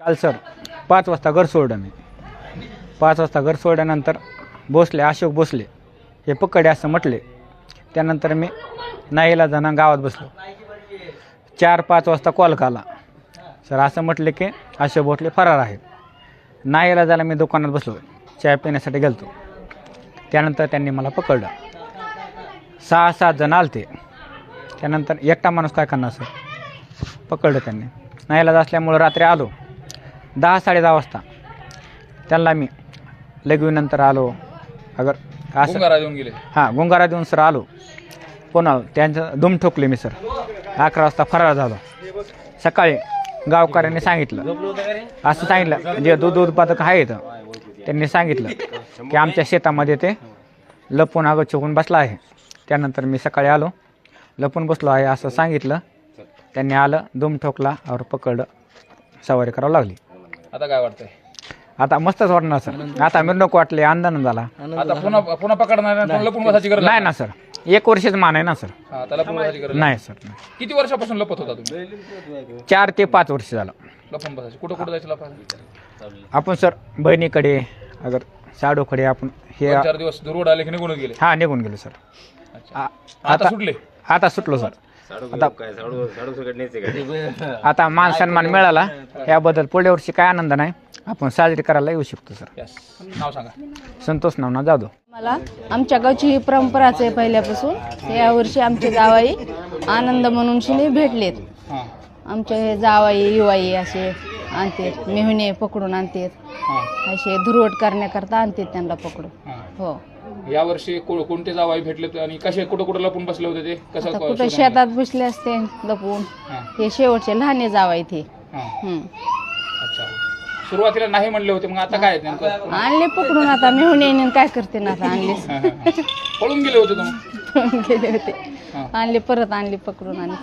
काल सर 5 वाजता घर सोडलं मी. 5 वाजता घर सोडल्यानंतर भोसले अशोक भोसले हे पकडे असं म्हटले. त्यानंतर मी नाहीला जाणं गावात बसलो. 4-5 वाजता कॉल आला. सर असं म्हटले की अशोक भोसले फरार आहेत. नाहीला जायला मी दुकानात बसलो, चहा पिण्यासाठी गेलतो. त्यानंतर त्यांनी मला पकडलं. 6-7 जण आलते. त्यानंतर एकटा माणूस काय करणार सर, पकडलं त्यांनी. नाहीला असल्यामुळं रात्री आलो 10-10:30 वाजता. त्यांना मी लगवीनंतर आलो. अगर असं गुंगारा देऊन गेले. हां गुंगारा देऊन सर आलो. पुन्हा त्यांचं दुम ठोकले मी सर. 11 वाजता फरार झालो. सकाळी गावकऱ्यांनी सांगितलं, असं सांगितलं जे दूध उत्पादक आहेत त्यांनी सांगितलं की आमच्या शेतामध्ये ते लपून अगं छुपून बसला आहे. त्यानंतर मी सकाळी आलो, लपून बसलो आहे असं सांगितलं. त्यांनी आलं, दुम ठोकला और पकडलं, सवारी करावं लागली. आता काय वाटतंय? आता मस्तच वाटणार सर. आता मिरवणूक वाटली, आनंद झाला. आता पुन्हा पकडणार नाही, पुन्हा लपून बसायची गरज नाही ना सर, 1 वर्षच मान आहे ना सर. हा, त्याला लपून बसायची गरज नाही सर, किती वर्षापासून लपत होता तुम्ही? 4 ते 5 वर्ष झालं लपून बसायची. कुठं कुठं जायचं लपून? आपण सर बहिणीकडे, अगर साडूकडे आपण हे 4 दिवस रोड आले की निघून गेले. हा निघून गेलो सर. आता सुटले. आता सुटलो सर. आता मान सन्मान मिळाला, याबद्दल पुढल्या वर्षी काय आनंद नाही, आपण साजरी करायला येऊ शकतो सर. यस. नाव सांगा. संतोष नावना जाधव. मला आमच्या गावची ही परंपराच आहे पहिल्यापासून. यावर्षी आमचे जावाई आनंद म्हणून शिने भेटलेत. हां आमचे हे जावाई युवाई असे आणतात, मेहुणे पकडून आणतात, हां असे धुरवट करण्याकरता आणतात त्यांना पकडून. हां. हो. यावर्षी कोणते जावाई भेटले आणि कसे कुठं कुठं लपून बसले होते ते आता कसं कुठं शेतात बसले असते लपून. हां हे शेवटचे लहाने जावाई ते. हां. अच्छा. सुरुवातीला नाही म्हणले होते, मग आता काय नेमकं? आणले पकडून. आता मेहुणे काय करते ना, आता आणले पळून गेले होते तुम्ही? गेले होते. हां. आणले परत, आणले पकडून. आणि